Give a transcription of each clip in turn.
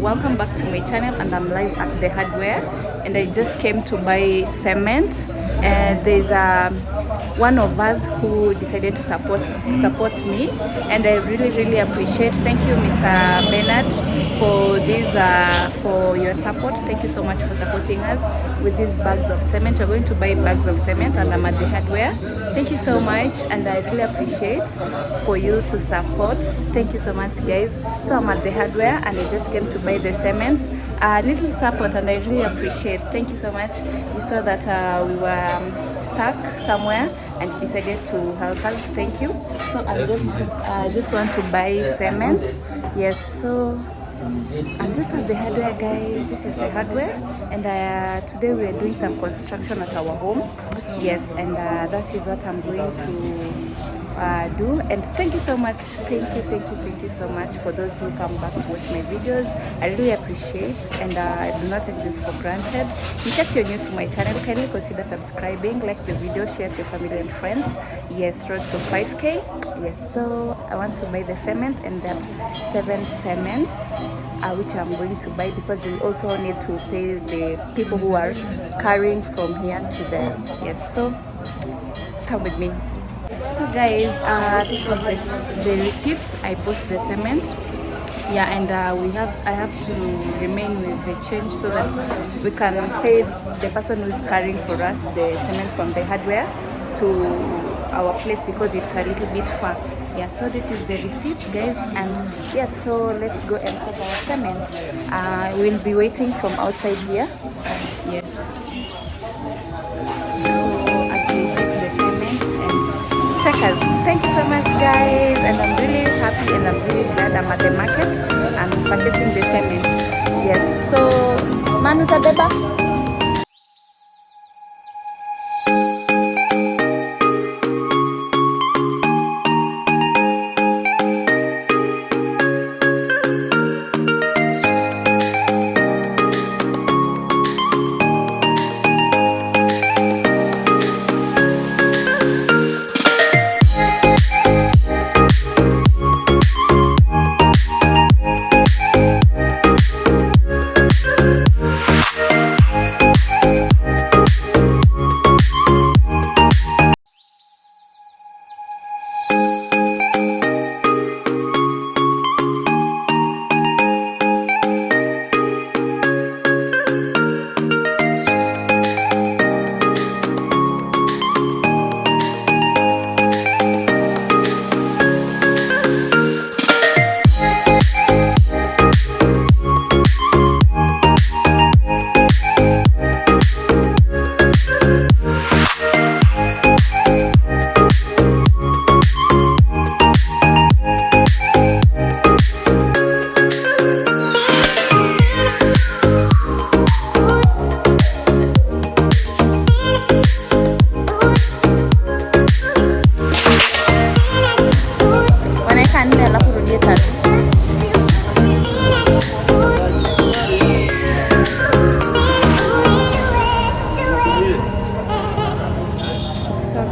welcome back to my channel, and I'm live at the hardware, and I just came to buy cement. And there's one of us who decided to support me, and I really appreciate. Thank you, Mr. Bernard, for this for your support. Thank you so much for supporting us with these bags of cement. We're going to buy bags of cement, and I'm at the hardware. Thank you so much, and I really appreciate for you to support. Thank you so much, guys. So I'm at the hardware, and I just came to buy the cement. Little support, and I really appreciate. Thank you so much. You saw that we were stuck somewhere and decided to help us. Thank you. So I just want to buy cement. Yes, so I'm just at the hardware, guys. This is the hardware, and today we are doing some construction at our home. Yes, and that is what I'm going to do. And thank you so much. Thank you so much for those who come back to watch my videos. I really appreciate, and I do not take this for granted. In case you're new to my channel, kindly consider subscribing, like the video, share to your family and friends. Yes, road to 5K. Yes, so I want to buy the cement, and then 7 cements which I'm going to buy, because we also need to pay the people who are carrying from here to there. Yes, so come with me. So guys, this is the receipts. I bought the cement. Yeah, and I have to remain with the change so that we can pay the person who is carrying for us the cement from the hardware to our place, because it's a little bit far. Yeah, so this is the receipt, guys, and yeah, so let's go and take our cement. We'll be waiting from outside here. Yes. So as we take the cement and take us. Thank you so much, guys, and I'm really happy and I'm really glad I'm at the market and purchasing the cement. Yes, so Manu Tabeba.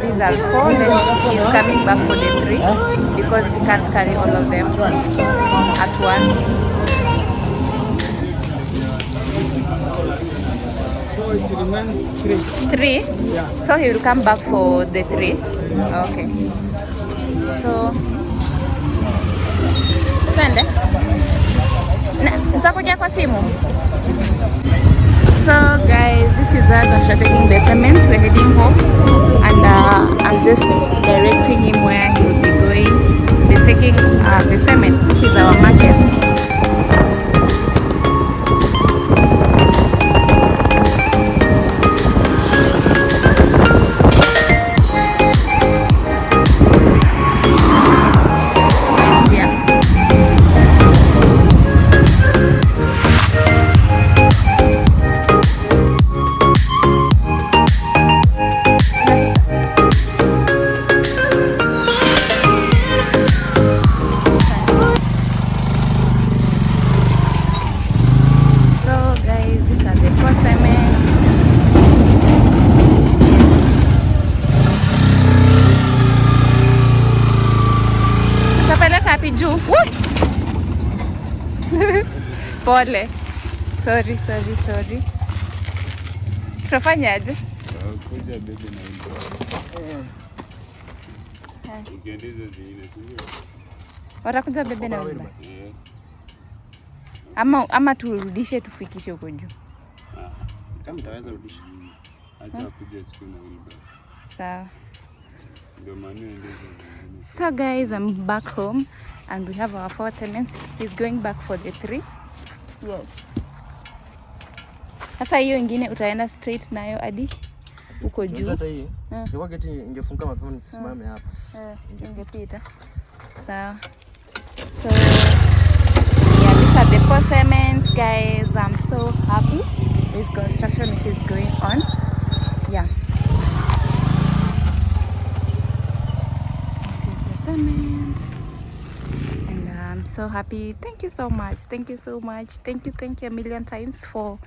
These are 4, then he's coming back for the 3 because he can't carry all of them at once. So it remains 3. 3? Yeah. So he will come back for the 3? Okay. So twende. Nitakuja kwa simu. So guys, this is us after taking the cement. We're heading home, and I'm just directing him where he will be going. We're taking the cement. This is our market. Pole. Sorry. Tutafanyaje? Kuja bebe na wheelbarrow. Ukiendeza zingine sio? Watakuja bebe na wheelbarrow. Yeah. Ama turudishe tufikishe huko juu. Kama mtaweza rudisha. Acha kuja siku na wheelbarrow. Sawa. Ndio maana endeza. So guys, I'm back home and we have our 4 tenants. He's going back for the 3. Yes. Sasa hiyo ingine utaenda straight nayo hadi huko juu. Hata hii. Ingekuwa geti ingefunga mapema nisimame hapa. Ingepita. Sawa. So yeah, these are the 4 cements, guys. I'm so happy. This construction which is going on. Yeah. This is the cement. And I'm so happy. Thank you so much. Thank you so much. Thank you a million times for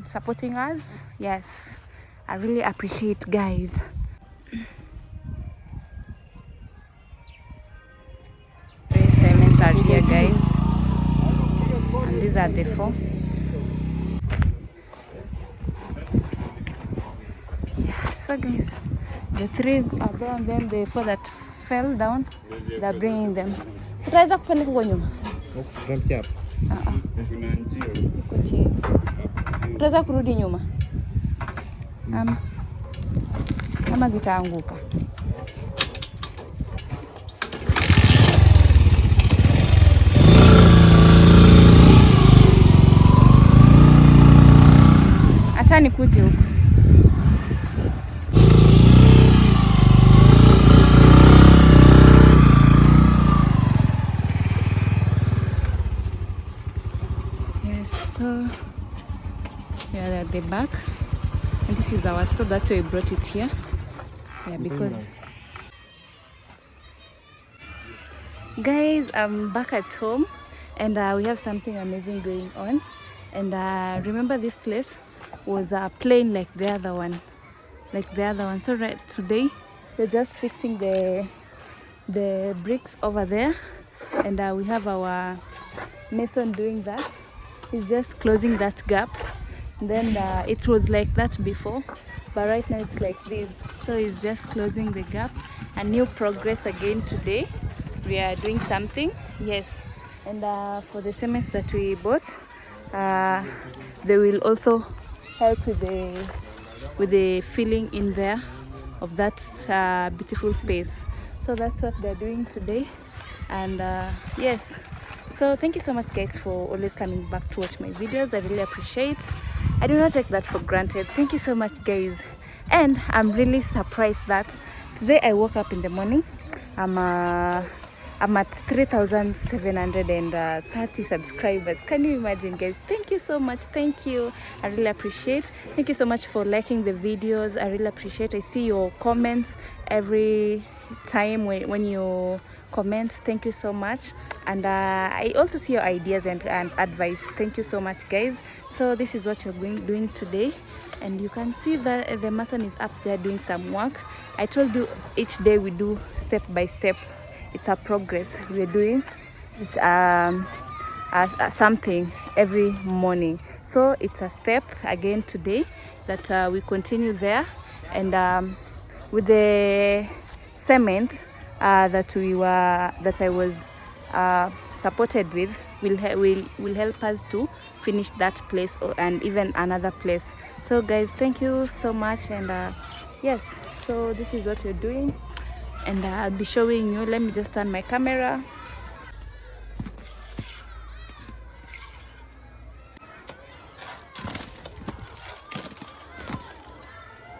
supporting us. Yes, I really appreciate, guys. Three cements are here, guys, and these are the 4. Yeah, so guys, the 3 are there, and then the 4 that fell down, they're bringing them. Utaweza kupeleka huko nyuma? Kuna njia Huko chini. Utaweza kurudi nyuma? Ama zitaanguka. Acha nikuje huko. So we are at the back, and this is our store. That's why we brought it here. Yeah, because guys, I'm back at home, and we have something amazing going on. And remember, this place was plain like the other one, So right today we're just fixing the bricks over there, and we have our mason doing that. He's just closing that gap. Then it was like that before, but right now it's like this. So he's just closing the gap. A new progress again today. We are doing something. Yes. And for the cements that we bought, they will also help with the filling in there of that beautiful space. So that's what they're doing today. And yes. So thank you so much, guys, for always coming back to watch my videos. I really appreciate. I do not take that for granted. Thank you so much, guys. And I'm really surprised that today I woke up in the morning. I'm at 3,730 subscribers. Can you imagine, guys? Thank you so much. Thank you. I really appreciate. Thank you so much for liking the videos. I really appreciate. I see your comments every time when you comment. Thank you so much. And I also see your ideas and advice. Thank you so much, guys. So this is what you're doing today, and you can see that the mason is up there doing some work. I told you each day we do step by step. It's a progress. We're doing something every morning. So it's a step again today that we continue there, and with the cement that I was supported with will help us to finish that place and even another place. So guys, thank you so much. And yes, so this is what we're doing, and I'll be showing you. Let me just turn my camera.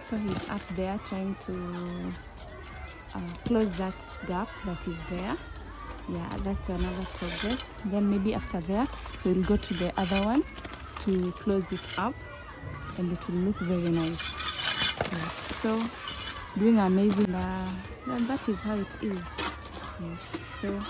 So he's up there trying to close that gap that is there. Yeah, that's another progress. Then maybe after there we'll go to the other one to close it up, and it will look very nice. Yes. So doing amazing. And that is how it is. Yes. So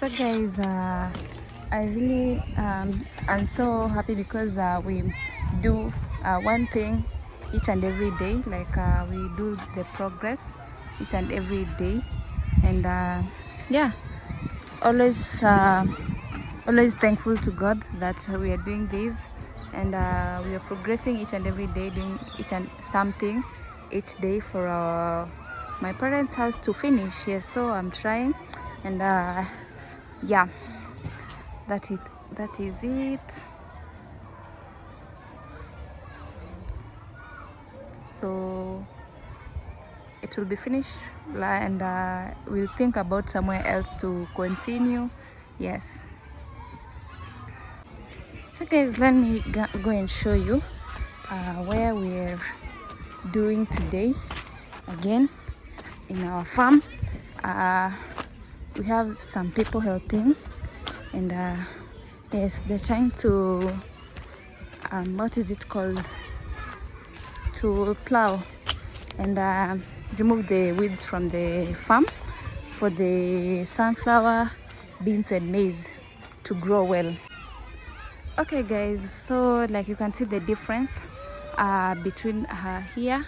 So guys, I really am so happy because we do one thing each and every day, like we do the progress each and every day, and yeah, always always thankful to God that we are doing this, and we are progressing each and every day, doing each and something each day for my parents' house to finish. Yes, so I'm trying, and yeah, that is it. So it will be finished, and we'll think about somewhere else to continue. Yes. So guys, let me go and show you where we're doing today again in our farm. We have some people helping, and yes, they're trying to what is it called, to plow and remove the weeds from the farm for the sunflower, beans and maize to grow well. Okay guys, so like you can see the difference between here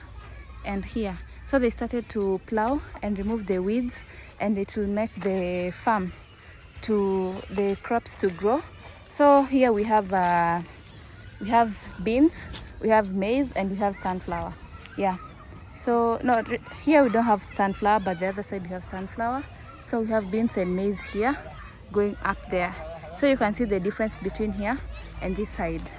and here. So they started to plow and remove the weeds, and it will make the farm to the crops to grow. So here we have beans, we have maize, and we have sunflower. Yeah, so no, here we don't have sunflower, but the other side we have sunflower. So we have beans and maize here going up there. So you can see the difference between here and this side.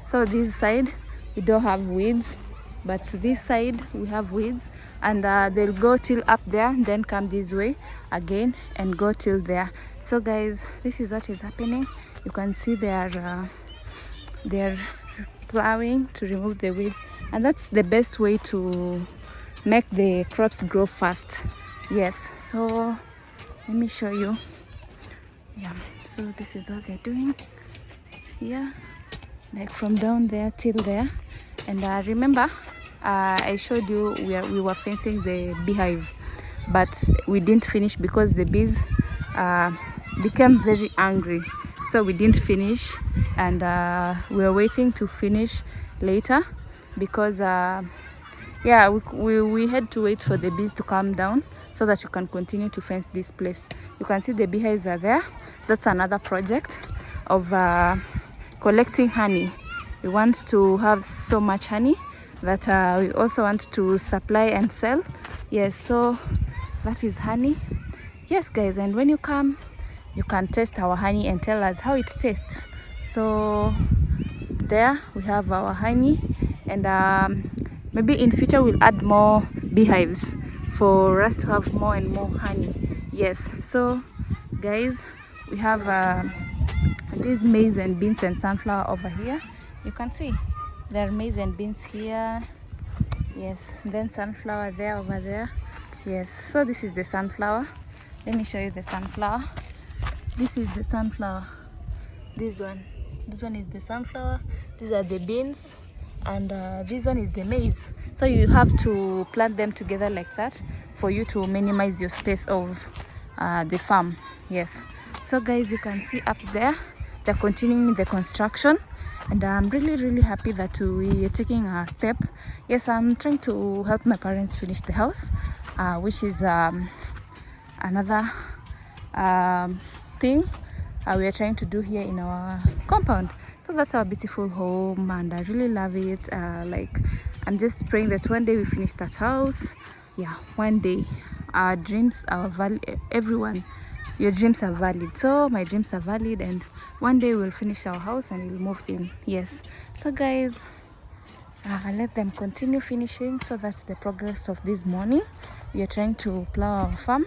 So this side we don't have weeds, but this side we have weeds, and they'll go till up there, then come this way again and go till there. So guys, this is what is happening. You can see they're plowing to remove the weeds, and that's the best way to make the crops grow fast. Yes, so let me show you. Yeah, so this is what they're doing here, like from down there till there. And remember, I showed you we were fencing the beehive, but we didn't finish because the bees became very angry, so we didn't finish, and we are waiting to finish later because yeah, we had to wait for the bees to calm down so that you can continue to fence this place. You can see the beehives are there. That's another project of collecting honey. We want to have so much honey that we also want to supply and sell. Yes, so that is honey. Yes guys, and when you come, you can taste our honey and tell us how it tastes. So there we have our honey, and maybe in future we'll add more beehives for us to have more and more honey. Yes, so guys, we have these maize and beans and sunflower over here. You can see there are maize and beans here. Yes, then sunflower there, over there. Yes, so this is the sunflower. Let me show you the sunflower. This is the sunflower. This one is the sunflower. These are the beans, and this one is the maize. So you have to plant them together like that for you to minimize your space of the farm. Yes, so guys, you can see up there they're continuing the construction, and I'm really happy that we are taking a step. Yes, I'm trying to help my parents finish the house, which is another thing we are trying to do here in our compound. So that's our beautiful home, and I really love it. Like, I'm just praying that one day we finish that house. Yeah, one day. Our dreams are valid. Everyone, your dreams are valid. So my dreams are valid, and one day we'll finish our house and we'll move in. Yes, so guys, let them continue finishing. So that's the progress of this morning. We are trying to plow our farm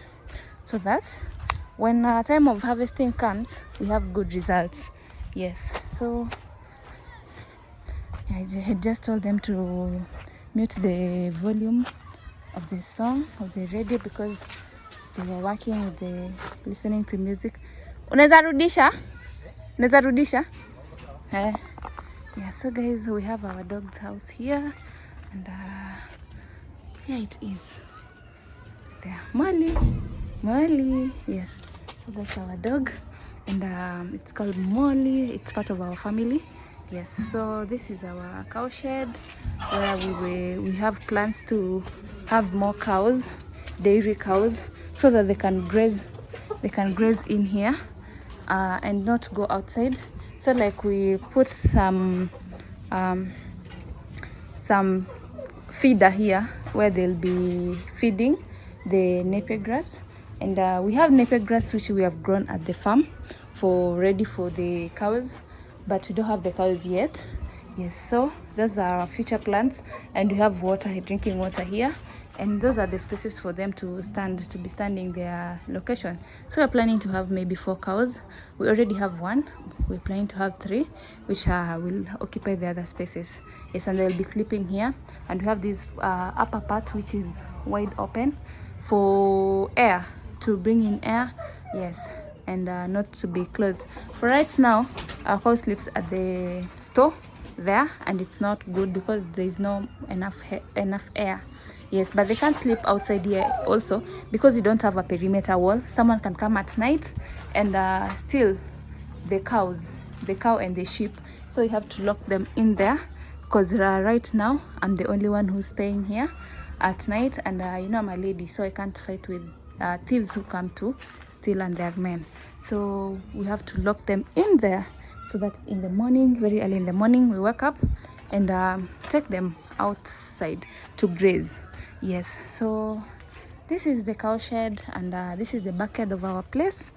so that when time of harvesting comes, we have good results. Yes, so I just told them to mute the volume of the song, of the radio, because they were working with the listening to music. Unaweza rudisha? Yeah, so guys, we have our dog's house here, and here it is. There, Molly, yes. So that's our dog, and it's called Molly. It's part of our family. Yes, so this is our cow shed where we have plans to have more cows, dairy cows, so that they can graze in here and not go outside. So like we put some feeder here where they'll be feeding the napier grass, and we have napier grass which we have grown at the farm for ready for the cows, but we don't have the cows yet. Yes, so those are our future plans, and we have water, drinking water here, and those are the spaces for them to be standing their location. So we're planning to have maybe 4 cows. We already have 1. We're planning to have 3, which will occupy the other spaces. Yes, and they'll be sleeping here, and we have this upper part which is wide open for air, to bring in air. Yes, and not to be closed. For right now, our cow sleeps at the store there, and it's not good because there is no enough air. Yes, but they can't sleep outside here also because we don't have a perimeter wall. Someone can come at night and steal the cow and the sheep, so you have to lock them in there, because right now I'm the only one who's staying here at night, and you know, I'm a lady, so I can't fight with thieves who come to steal and their men. So we have to lock them in there, so that in the morning, very early in the morning, we wake up and take them outside to graze. Yes, so this is the cow shed, and this is the backyard of our place.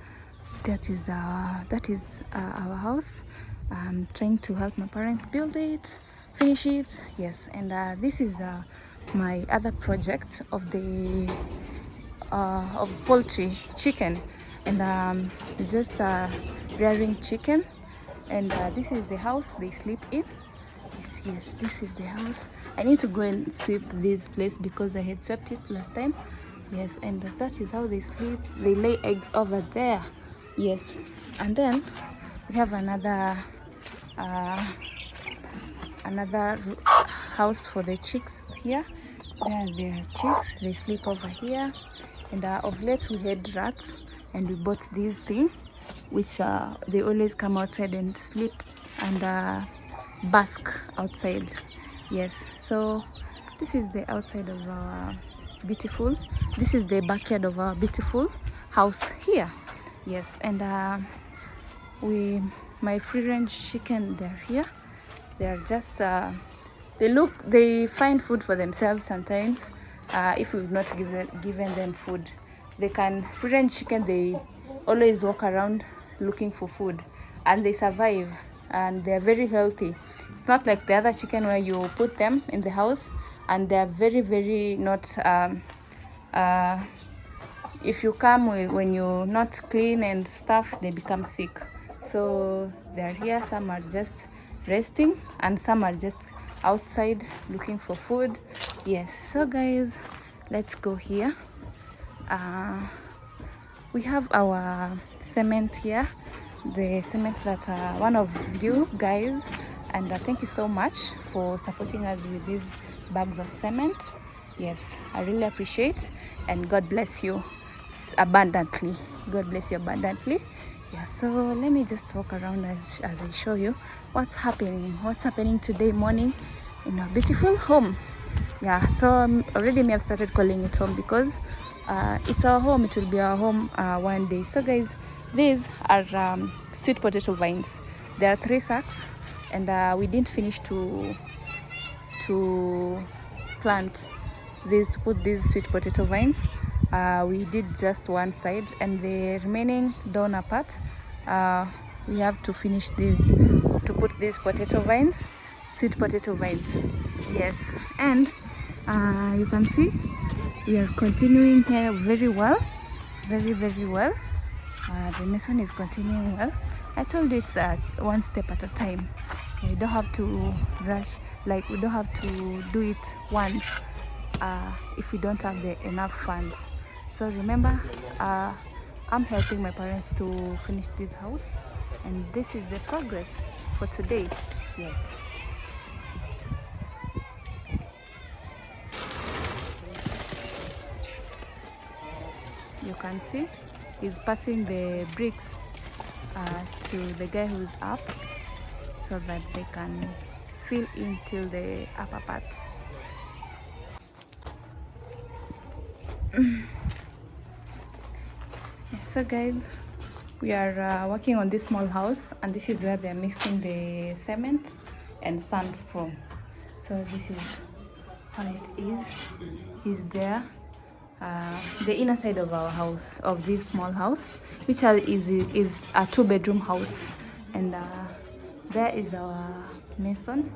That is our house. I'm trying to help my parents build it, finish it. Yes, and this is my other project of the of poultry, chicken, and just rearing chicken. And this is the house they sleep in. Yes, this is the house. I need to go and sweep this place because I had swept it last time. Yes, and that is how they sleep. They lay eggs over there. Yes, and then we have another house for the chicks here. There are chicks. They sleep over here. And of late we had rats, and we bought these things, which they always come outside and sleep and bask outside. Yes, so this is the outside of our beautiful, this is the backyard of our beautiful house here. Yes, and my free range chicken, they're here. They're just they find food for themselves sometimes. If we've not given them food, they can, free range chicken, they always walk around looking for food, and they survive, and they're very healthy. It's not like the other chicken where you put them in the house and they're very, very not if you come when you're not clean and stuff, they become sick. So they're here. Some are just resting and some are just outside looking for food. Yes, so guys, let's go here. We have our cement here, the cement that one of you guys, and thank you so much for supporting us with these bags of cement. Yes, I really appreciate, and God bless you abundantly. God bless you abundantly. Yeah, so let me just walk around as I show you what's happening today morning in our beautiful home. Yeah, so already me have started calling it home because it's our home. It will be our home one day. So guys, these are sweet potato vines. There are 3 sacks, and we didn't finish to plant these, to put these sweet potato vines. We did just one side, and the remaining donor part we have to finish this, to put these potato vines, sweet potato vines. Yes, and you can see we are continuing here very well, very well. The mason is continuing well. I told you it's one step at a time. Okay, you don't have to rush, like we don't have to do it once if we don't have enough funds. So remember, I'm helping my parents to finish this house, and this is the progress for today. Yes. You can see he's passing the bricks to the guy who's up so that they can fill in till the upper part. So guys, we are working on this small house, and this is where they're mixing the cement and sand from. So this is how it is there. The inner side of our house, of this small house, which is a 2-bedroom house, and there is our mason,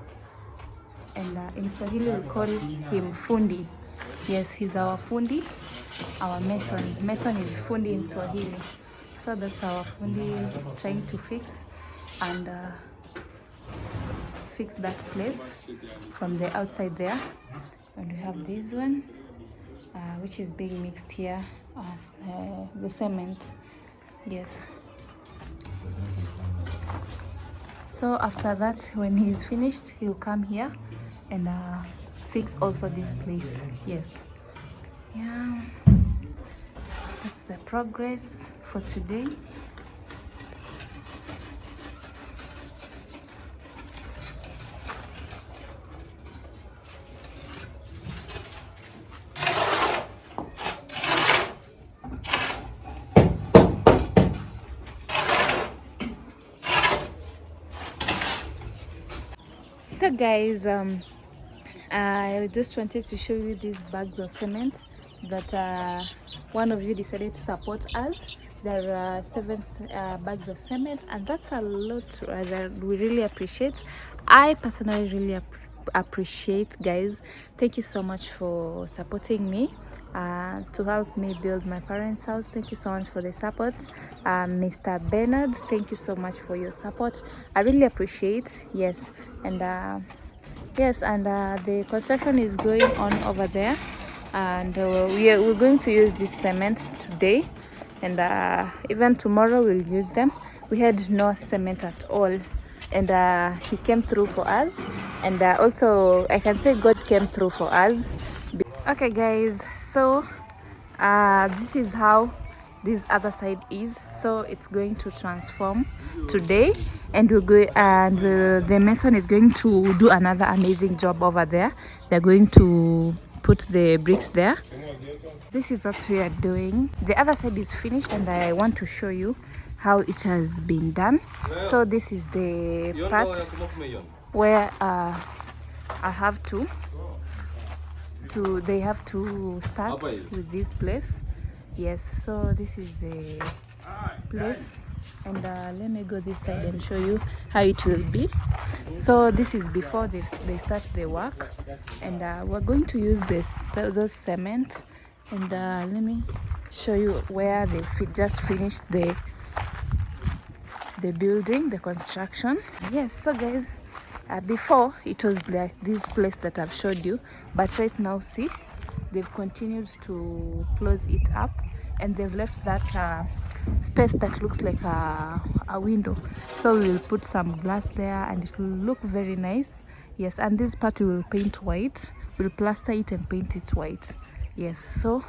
and in Swahili we call him fundi. Yes, he's our fundi, our mason. Mason is fundi in Swahili. So that's our fundi trying to fix and fix that place from the outside there. And we have this one, which is being mixed here as the cement. Yes. So after that, when he's finished, he'll come here and fix also this place. Yes. Yeah. That's the progress for today. So guys, I just wanted to show you these bags of cement that one of you decided to support us. There are 7 bags of cement, and that's a lot that we really appreciate. I personally really appreciate, guys. Thank you so much for supporting me to help me build my parents' house. Thank you so much for the support. Mr. Bernard, thank you so much for your support. I really appreciate. Yes. And yes, and the construction is going on over there, and we're going to use this cement today, and even tomorrow we'll use them. We had no cement at all, and he came through for us, and also I can say God came through for us. Okay guys, so this is how this other side is. So it's going to transform today, and we'll go, and the mason is going to do another amazing job over there. They're going to put the bricks there. This is what we are doing. The other side is finished, and I want to show you how it has been done. So this is the part where I have they have to start with this place. Yes, so this is the place, and let me go this side and show you how it will be. So this is before they start the work, and we're going to use those cement, and let me show you where they just finished the building, the construction. Yes, so guys, before it was like this place that I've showed you, but right now see, they've continued to close it up, and they've left that space that looks like a window. So we will put some glass there, and it will look very nice. Yes, and this part we will paint white. We'll plaster it and paint it white. Yes, so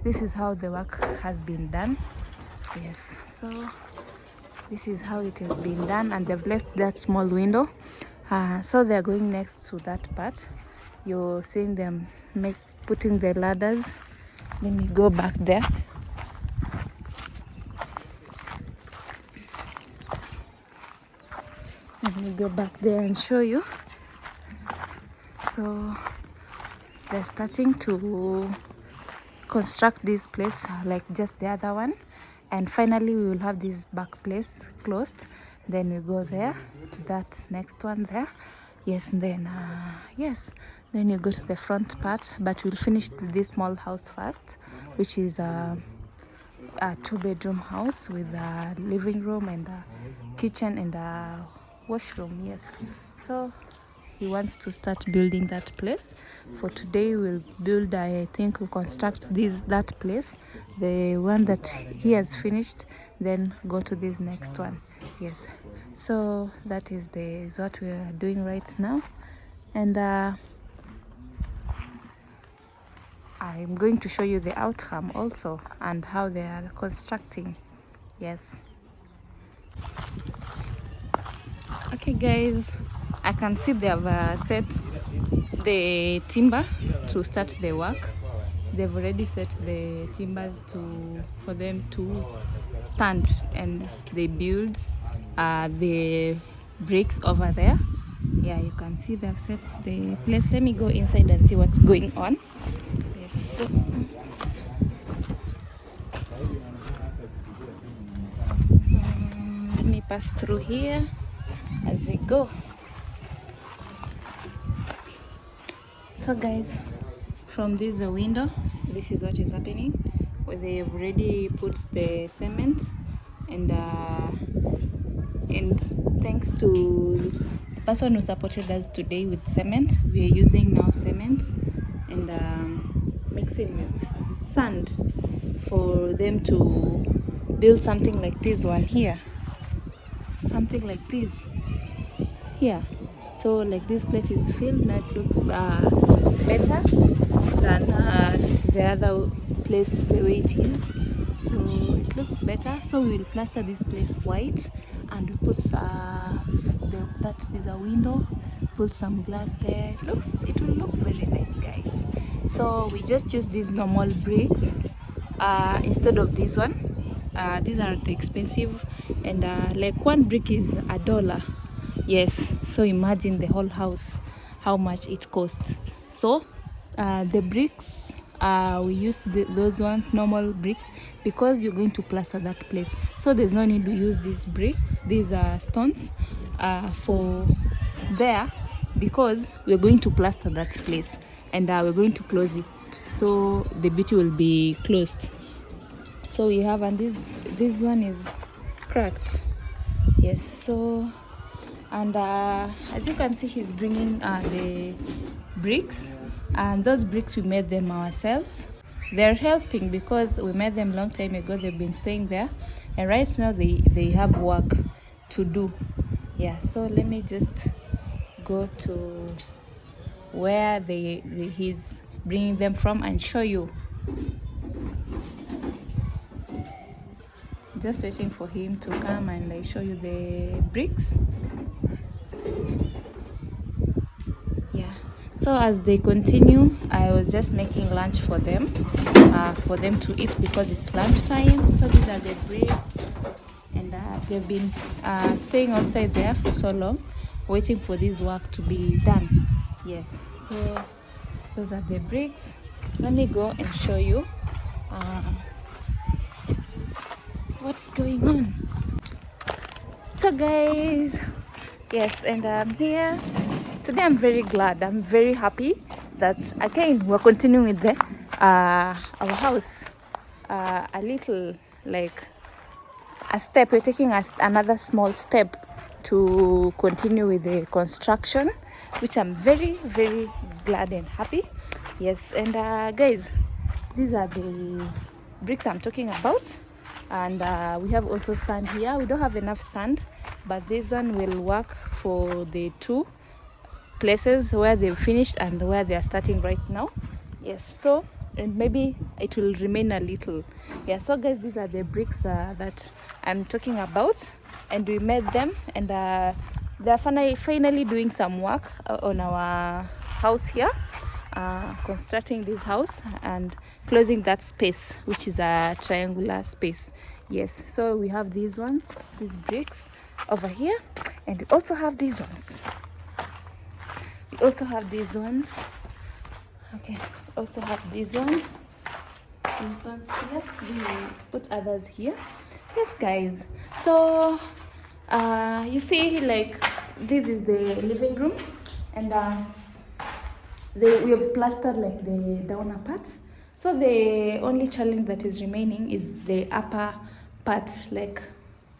this is how the work has been done. Yes, so this is how it has been done, and they've left that small window. So they're going next to that part. You're seeing them putting the ladders. Let me go back there. Let me go back there and show you. So they're starting to construct this place like just the other one, and finally we will have this back place closed. Then we go there to that next one there. Yes, and then then you go to the front part, but we'll finish this small house first, which is a 2-bedroom house with a living room and a kitchen and a washroom. Yes, so he wants to start building that place. For today we'll build, I think we'll construct that place, the one that he has finished, then go to this next one. Yes, so that is what we are doing right now. And I'm going to show you the outcome also and how they are constructing. Yes. Okay guys, I can see they have set the timber to start the work. They've already set the timbers for them to stand, and they build the bricks over there. Yeah, you can see they've set the place. Let me go inside and see what's going on. Yes, so let me pass through here as we go. So guys, from this window, this is what is happening. They've already put the cement, and thanks to the person who supported us today with cement, we are using now cement and mixing with sand for them to build something like this one here, something like this here. So like this place is filled now. It looks better than the other place the way it is. So it looks better. So we will plaster this place white, and we put that is a window, put some glass there. It will look very nice guys. So we just use these normal bricks instead of this one. These are the expensive, and like one brick is $1. Yes, so imagine the whole house how much it costs. So the bricks, we use those ones, normal bricks, because you're going to plaster that place. So there's no need to use these bricks, these are stones for there, because we're going to plaster that place, and we're going to close it, so the beauty will be closed. So we have, and this one is cracked. Yes, so, and as you can see, he's bringing the bricks, and those bricks we made them ourselves. They're helping because we made them long time ago. They've been staying there, and right now they have work to do. Yeah, so let me just go to where he's bringing them from and show you. Just waiting for him to come and I show you the bricks. Yeah, so as they continue, I was just making lunch for them to eat, because it's lunchtime. So these are the bricks, and they've been staying outside there for so long, waiting for this work to be done. Yes, so those are the bricks. Let me go and show you what's going on. So guys, yes, and I'm here today. I'm very glad, I'm very happy that again we're continuing with the our house, a little, like a step. We're taking another small step to continue with the construction, which I'm very glad and happy. Yes, and guys, these are the bricks I'm talking about. And we have also sand here. We don't have enough sand, but this one will work for the two places where they've finished and where they are starting right now. Yes, so, and maybe it will remain a little. Yeah, so guys, these are the bricks that I'm talking about, and we made them, and they're finally doing some work on our house here, constructing this house and closing that space, which is a triangular space. Yes, so we have these ones, these bricks over here, and we also have these ones. Okay, also have these ones here. We put others here. Yes guys, so you see, like, this is the living room, and we have plastered like the downer part. So the only challenge that is remaining is the upper part, like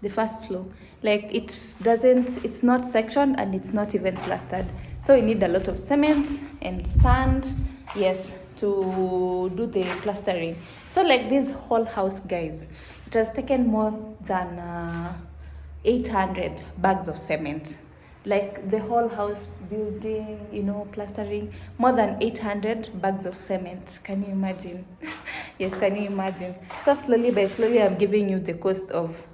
the first floor. Like it's not sectioned and it's not even plastered. So we need a lot of cement and sand, yes, to do the plastering. So like this whole house, guys, it has taken more than 800 bags of cement. like the whole house building, you know, plastering, more than 800 bags of cement. Can you imagine? Yes, can you imagine? So slowly by slowly, I'm giving you the cost of,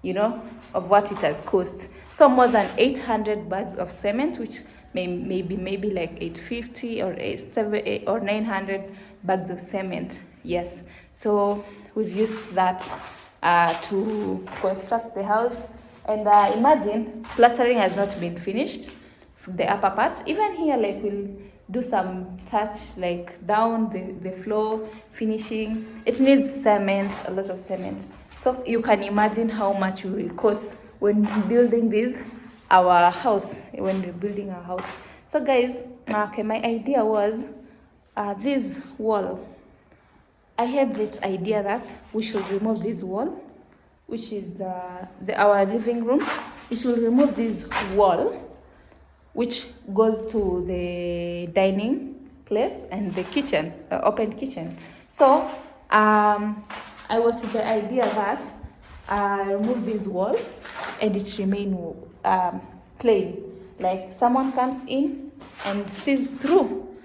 you know, of what it has cost. So more than 800 bags of cement, which maybe like 850 or 8 or 900 bags of cement. Yes. So we've used that to construct the house. And imagine, plastering has not been finished, the upper parts. Even here, like, we'll do some touch, like down the floor, finishing. It needs cement, a lot of cement. So you can imagine how much it will cost when building our house, when we're building our house. So guys, okay, my idea was this wall. I had this idea that we should remove this wall, which is our living room. We should remove this wall, which goes to the dining place and the kitchen, open kitchen. So I was with the idea that I remove this wall and it remain plain. Like someone comes in and sees through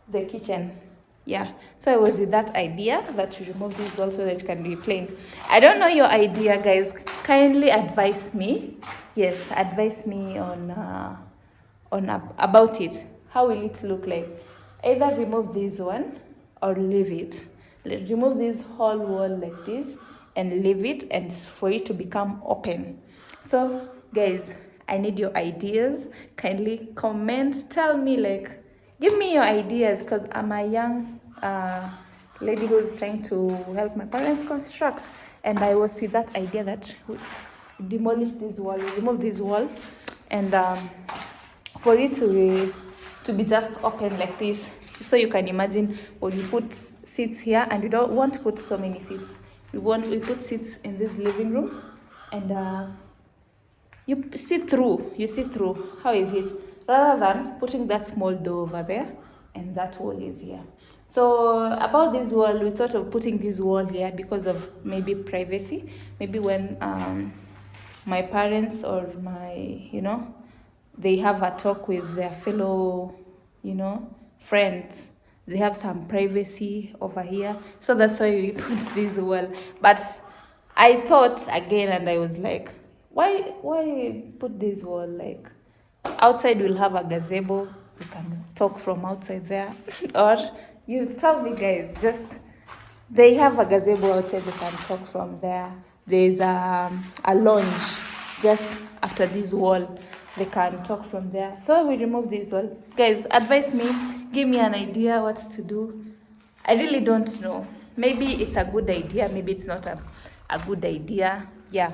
the kitchen. Yeah, so I was with that idea that you remove this wall so that it can be plain. I don't know your idea, guys. Kindly advise me. Yes, advise me on about it. How will it look like? Either remove this one or leave it. Remove this whole wall like this and leave it, and for it to become open. So guys, I need your ideas. Kindly comment, tell me, like, give me your ideas, because I'm a young lady who's trying to help my parents construct, and I was with that idea that we demolish this wall, remove this wall, and for it to be just open like this. So you can imagine, when you put seats here, and we don't want to put so many seats. We put seats in this living room, and you see through. How is it? Rather than putting that small door over there and that wall is here. So about this wall, we thought of putting this wall here because of maybe privacy. Maybe when my parents or my, they have a talk with their fellow, friends, they have some privacy over here. So that's why we put this wall. But I thought again, and I was like, why put this wall? Like, outside we'll have a gazebo, we can talk from outside there. Or you tell me, guys, just they have a gazebo outside, they can talk from there. There's a lounge just after this wall, they can talk from there. So we remove this wall. Guys, advise me, give me an idea what to do. I really don't know. Maybe it's a good idea, maybe it's not a good idea. Yeah,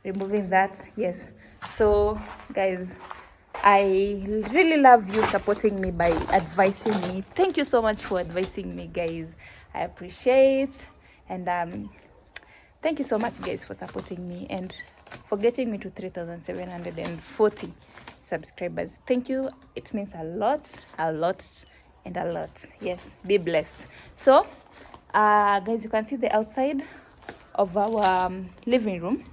removing that, yes. So guys, I really love you supporting me by advising me. Thank you so much for advising me, guys. I appreciate, and thank you so much, guys, for supporting me and for getting me to 3,740 subscribers. Thank you. It means a lot, and a lot. Yes, be blessed. So guys, you can see the outside of our living room.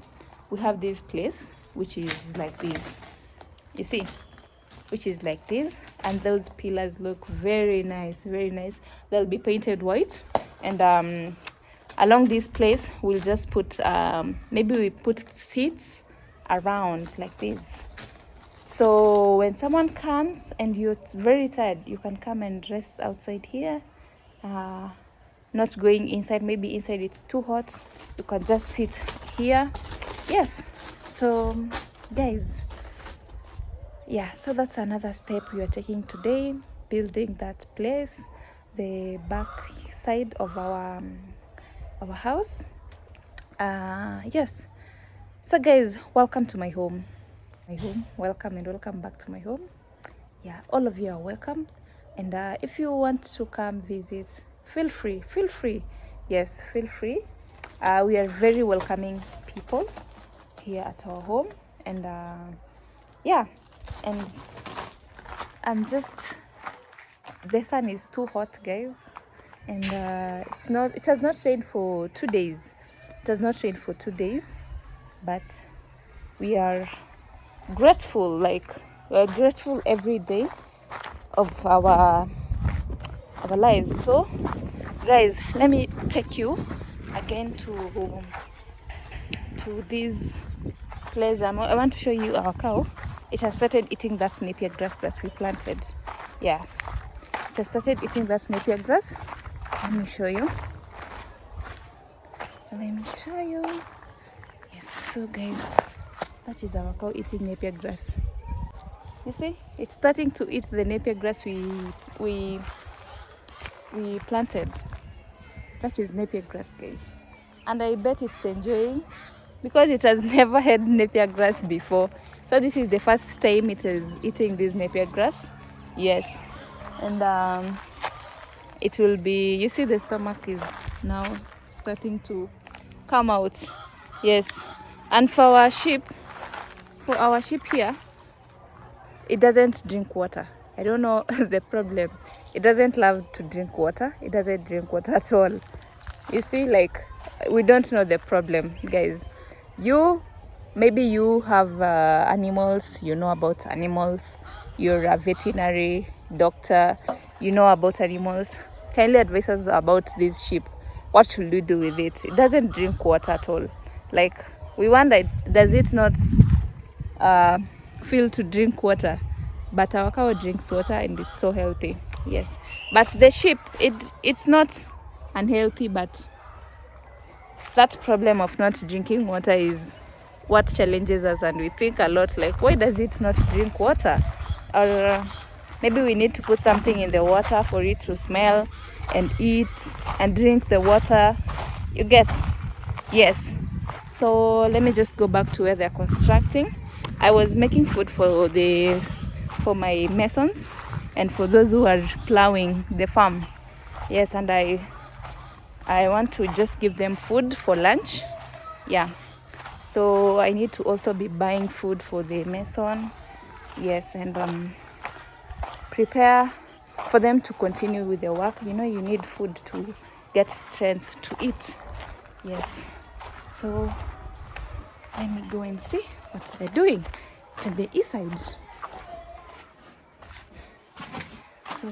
We have this place which is like this, you see, which is like this, and those pillars look very nice. They'll be painted white, and along this place we'll just put maybe we put seats around like this. So when someone comes and you're very tired, you can come and rest outside here, not going inside. Maybe inside it's too hot, you can just sit here. Yes. So guys, yeah, so that's another step we are taking today, building that place, the back side of our house. Yes. So guys, welcome to my home. Welcome and welcome back to my home. Yeah, all of you are welcome, and if you want to come visit, feel free. Yes, feel free. We are very welcoming people here at our home, and yeah, and I'm just, the sun is too hot, guys, and it has not rained for 2 days. But we are grateful, like we're grateful every day of our lives. So guys, let me take you again to this place. I want to show you our cow. It has started eating that napier grass that we planted. Yeah, it has started eating that napier grass. Let me show you. Yes, so guys, that is our cow eating napier grass. You see, it's starting to eat the napier grass we planted. That is napier grass, guys, and I bet it's enjoying because it has never had napier grass before. So this is the first time it is eating this napier grass. Yes, and it will be, you see the stomach is now starting to come out. Yes, and for our sheep here, it doesn't drink water. I don't know the problem. It doesn't love to drink water. It doesn't drink water at all. You see, like, we don't know the problem, guys. Maybe you have animals, you know about animals, you're a veterinary doctor, you know about animals. Kindly advise us about this sheep. What should we do with it? It doesn't drink water at all. Like, we wonder, does it not feel to drink water? But our cow drinks water and it's so healthy. Yes, but the sheep, it's not unhealthy, but that problem of not drinking water is what challenges us, and we think a lot, like, why does it not drink water? Or maybe we need to put something in the water for it to smell and eat and drink the water. You get? Yes. So let me just go back to where they're constructing. I was making food for my masons and for those who are plowing the farm. Yes, and I want to just give them food for lunch. Yeah, so I need to also be buying food for the mason. Yes, and prepare for them to continue with their work. You know, you need food to get strength to eat. Yes, so let me go and see what they're doing at the east side. So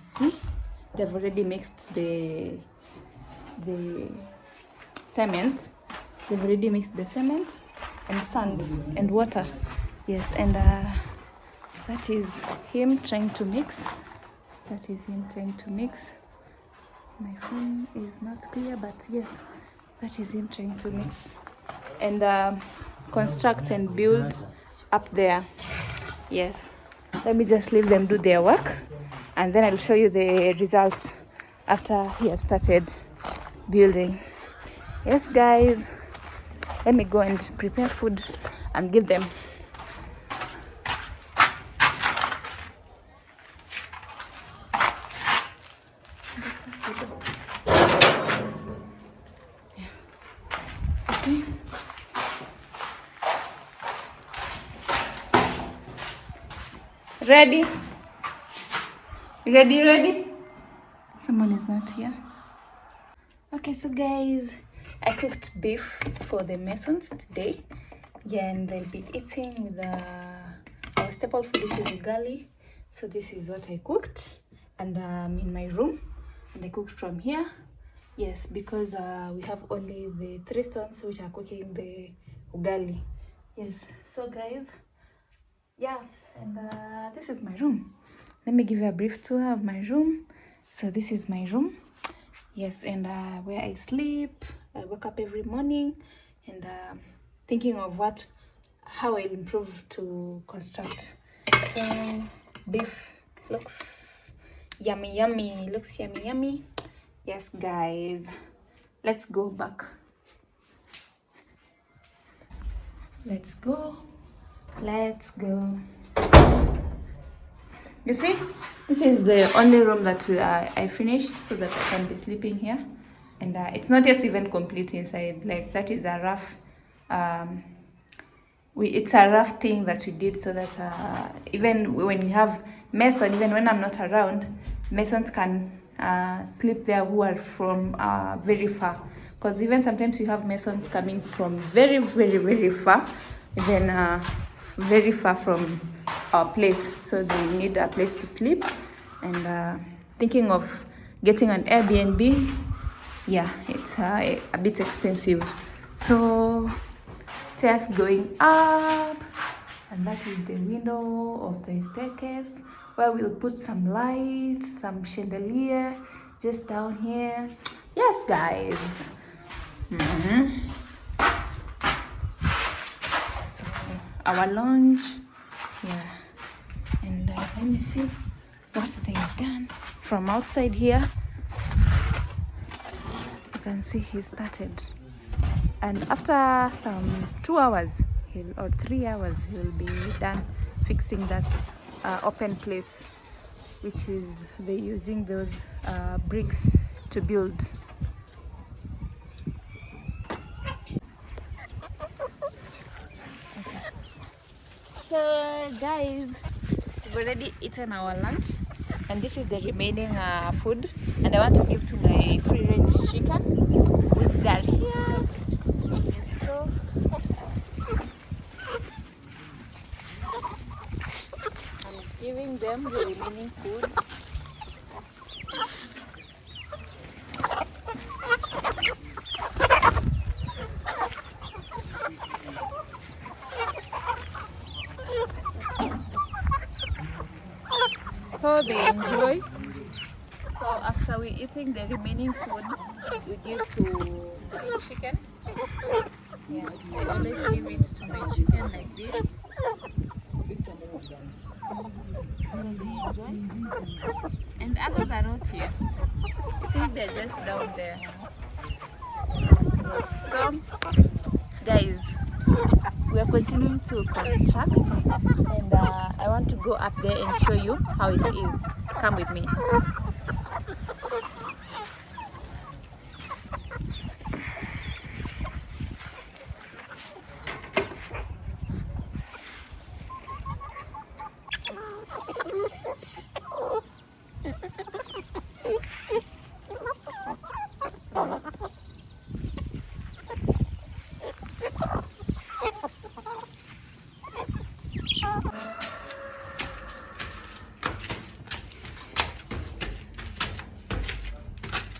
see, they've already mixed the cement. They've already mixed the cement and sand and water. Yes, and that is him trying to mix. My phone is not clear, but yes, that is him trying to mix and construct and build up there. Yes, let me just leave them do their work, and then I'll show you the results after he has started building. Yes, guys, let me go and prepare food and give them. Okay. Ready? Ready? Someone is not here. Okay, so guys, I cooked beef for the masons today. Yeah, and they'll be eating with our staple food, which is ugali. So this is what I cooked, and I'm in my room, and I cooked from here. Yes, because we have only the 3 stones which are cooking the ugali. Yes, so guys, yeah, and this is my room. Let me give you a brief tour of my room. So this is my room. Yes, and where I sleep. I wake up every morning and thinking of how I'll improve to construct. So beef looks yummy. Looks yummy. Yes, guys, let's go back. Let's go. You see, this is the only room that I finished so that I can be sleeping here, and it's not yet even complete inside. Like, that is a rough it's a rough thing that we did so that even when you have mason, even when I'm not around, masons can sleep there who are from very far, because even sometimes you have masons coming from very, very, very far, even very far from our place, so they need a place to sleep. And thinking of getting an Airbnb, yeah, it's a bit expensive. So stairs going up, and that is the window of the staircase where we'll put some lights, some chandelier just down here. Yes, guys. So our lounge, yeah. And let me see what they've done from outside here. You can see he started, and after some 2 hours or 3 hours he'll be done fixing that open place, which is they're using those bricks to build. So guys, we've already eaten our lunch, and this is the remaining food, and I want to give to my free range chicken, which they are here. So I'm giving them the remaining food. So they enjoy. So after we eating the remaining food, we give to the chicken. Yeah, I always give it to my chicken like this. So they enjoy. And others are not here. I think they're just down there. So guys, we are continuing to construct, and I want to go up there and show you how it is. Come with me.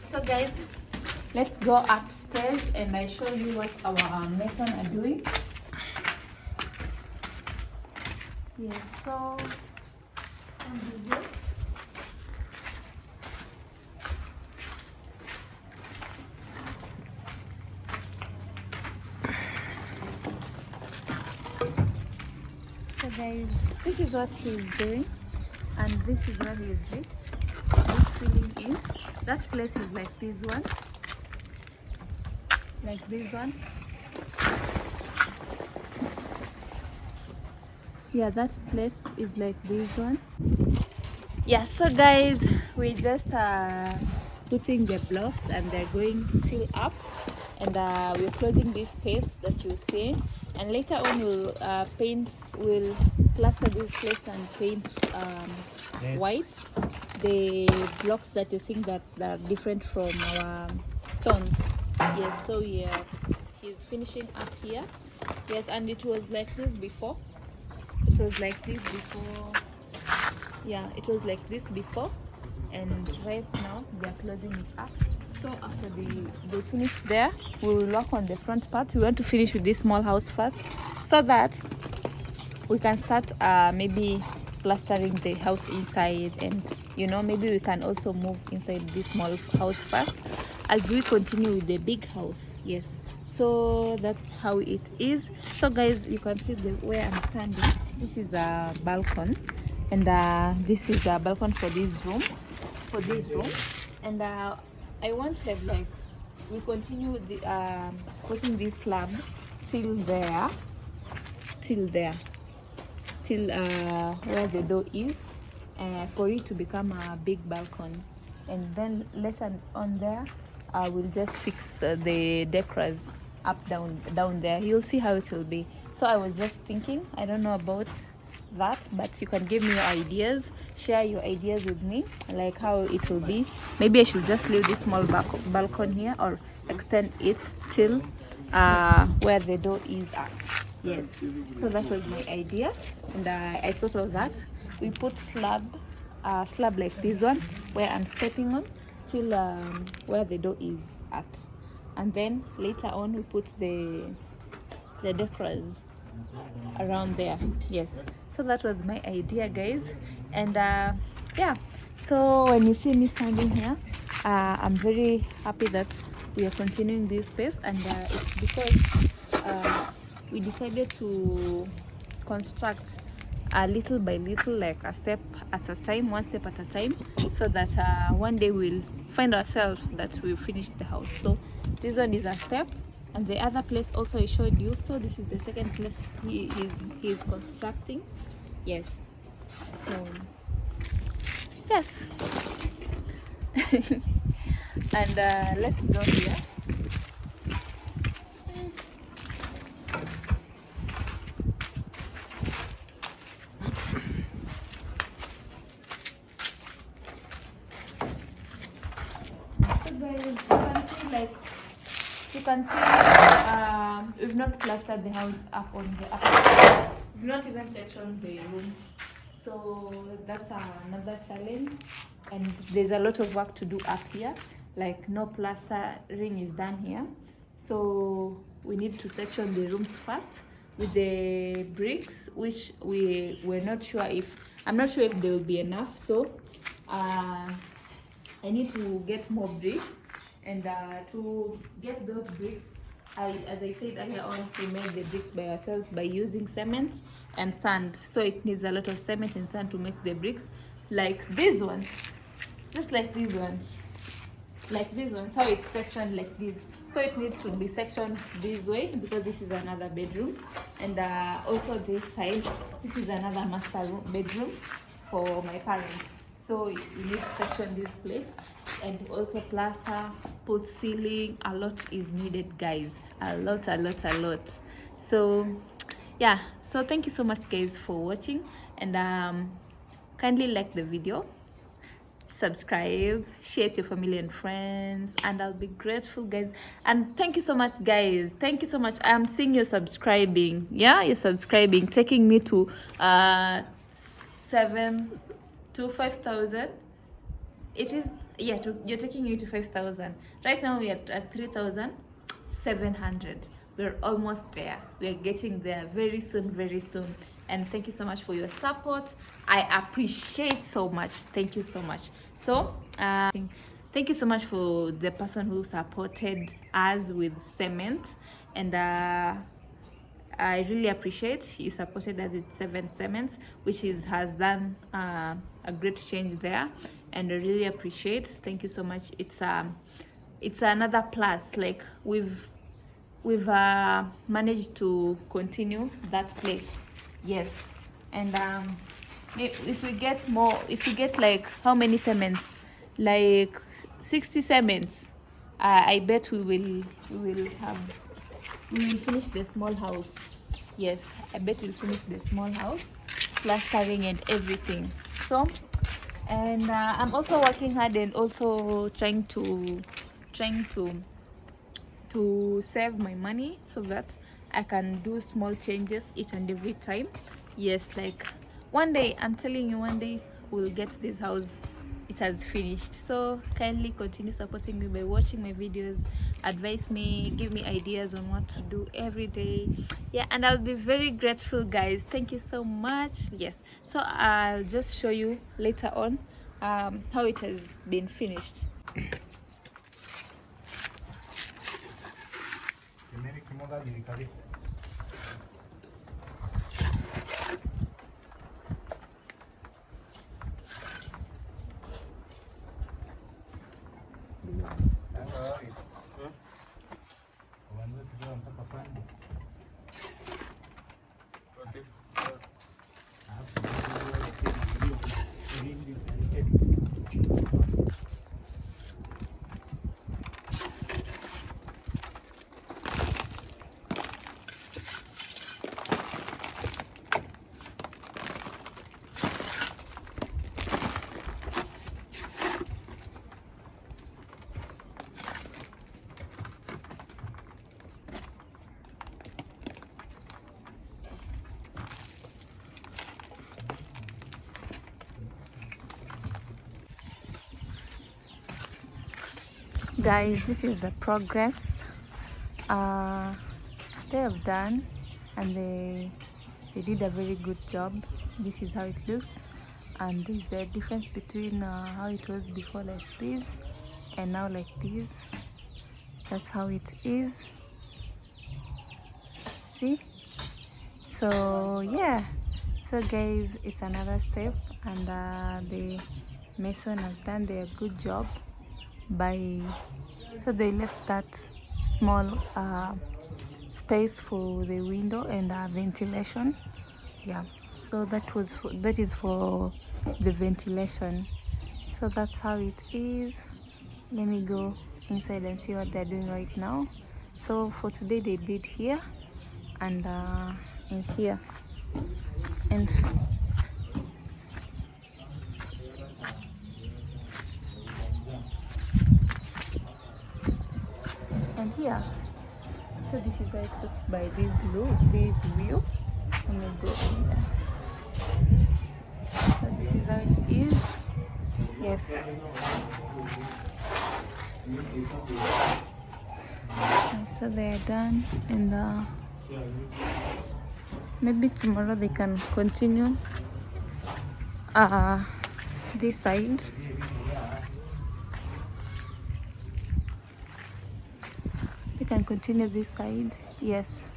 So guys, let's go upstairs and I show you what our mason are doing. Yes, so guys, this is what he's doing, and this is where he's reached. He's filling in. That place is like this one, like this one. Yeah, that place is like this one. Yeah, so guys, we just putting the blocks and they're going till up, and we're closing this space that you see, and later on we'll plaster this place and paint white the blocks that you think that are different from our stones. Yes, so yeah, he's finishing up here. Yes, and it was like this before. It was like this before. Yeah, it was like this before, and right now they are closing it up. So after they finish there, we will work on the front part. We want to finish with this small house first, so that we can start maybe plastering the house inside, and you know, maybe we can also move inside this small house first as we continue with the big house. Yes, so that's how it is. So guys, you can see where I'm standing. This is a balcony, and this is a balcony for this room, and I wanted, like, we continue the putting this slab till there, till where the door is, for it to become a big balcony, and then later on there we'll just fix the decors up down there. You'll see how it will be. So I was just thinking, I don't know about that, but you can give me your ideas, share your ideas with me, like how it will be. Maybe I should just leave this small balcony here or extend it till where the door is at. Yes, so that was my idea, and I thought of that. We put slab like this one where I'm stepping on till where the door is at, and then later on we put the decors around there. Yes, so that was my idea, guys. And yeah, so when you see me standing here, I'm very happy that we are continuing this space, and it's because we decided to construct little by little, like a step at a time, one step at a time, so that one day we'll find ourselves that we've finished the house. So this one is a step, and the other place also I showed you. So this is the second place he's constructing. Yes, so yes. And let's go here. You can see we've not clustered the house up on the upper. We've not even sectioned the rooms, so that's another challenge, and there's a lot of work to do up here. Like no plastering is done here, so we need to section the rooms first with the bricks, which we're not sure if I'm not sure if there will be enough. So I need to get more bricks. And to get those bricks, as I said earlier on, we made the bricks by ourselves by using cement and sand. So it needs a lot of cement and sand to make the bricks, like these ones, just like these ones, how it's sectioned like this. So it needs to be sectioned this way because this is another bedroom, and also this side, this is another master bedroom for my parents. So you need to section this place and also plaster, put ceiling. A lot is needed, guys. A lot. So yeah, so thank you so much, guys, for watching, and kindly like the video, subscribe, share to your family and friends, and I'll be grateful, guys. And thank you so much, guys. Thank you so much. I'm seeing you subscribing. Yeah, you're subscribing, taking me to 5,000. It is, yeah, you're taking you to 5,000. Right now we are at 3,700. We're almost there. We're getting there very soon. And thank you so much for your support. I appreciate so much. Thank you so much. So thank you so much for the person who supported us with cement, and I really appreciate you supported us with 7 cements, which has done a great change there, and I really appreciate. Thank you so much. It's another plus. Like we've managed to continue that place. Yes, and if we get more, if we get like how many cements, like 60 cements, I bet we will finish the small house. Yes, I bet we'll finish the small house, plastering and everything. So, and I'm also working hard and also trying to save my money so that I can do small changes each and every time. Yes, like one day, I'm telling you, one day we'll get this house. It has finished. So kindly continue supporting me by watching my videos, advise me, give me ideas on what to do every day. Yeah, and I'll be very grateful, guys. Thank you so much. Yes, so I'll just show you later on how it has been finished. guys, this is the progress they have done, and they did a very good job. This is how it looks, and this is the difference between how it was before, like this, and now like this. That's how it is. See? So yeah, so guys, it's another step, and the mason has done their good job by, so they left that small space for the window and ventilation. Yeah, so that is for the ventilation. So that's how it is. Let me go inside and see what they're doing right now. So for today they did here and in here, and here. So this is how it looks by this view. Let me go here. So this is how it is. Yes. And so they are done, and maybe tomorrow they can continue this side. They can continue this side. Yes.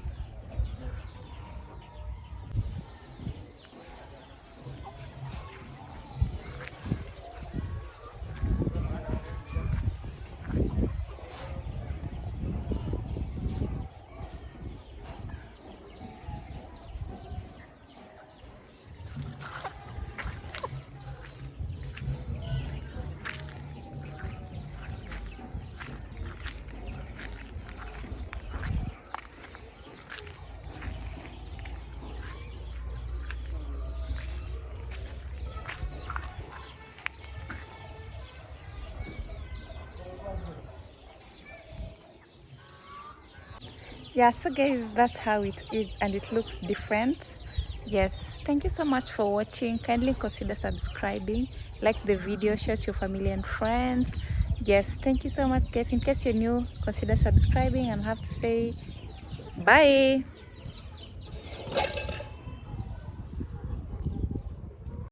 Yeah, so guys, that's how it is, and it looks different. Yes, thank you so much for watching. Kindly consider subscribing, like the video, share to your family and friends. Yes, thank you so much guys. In case you're new, consider subscribing, and I have to say bye.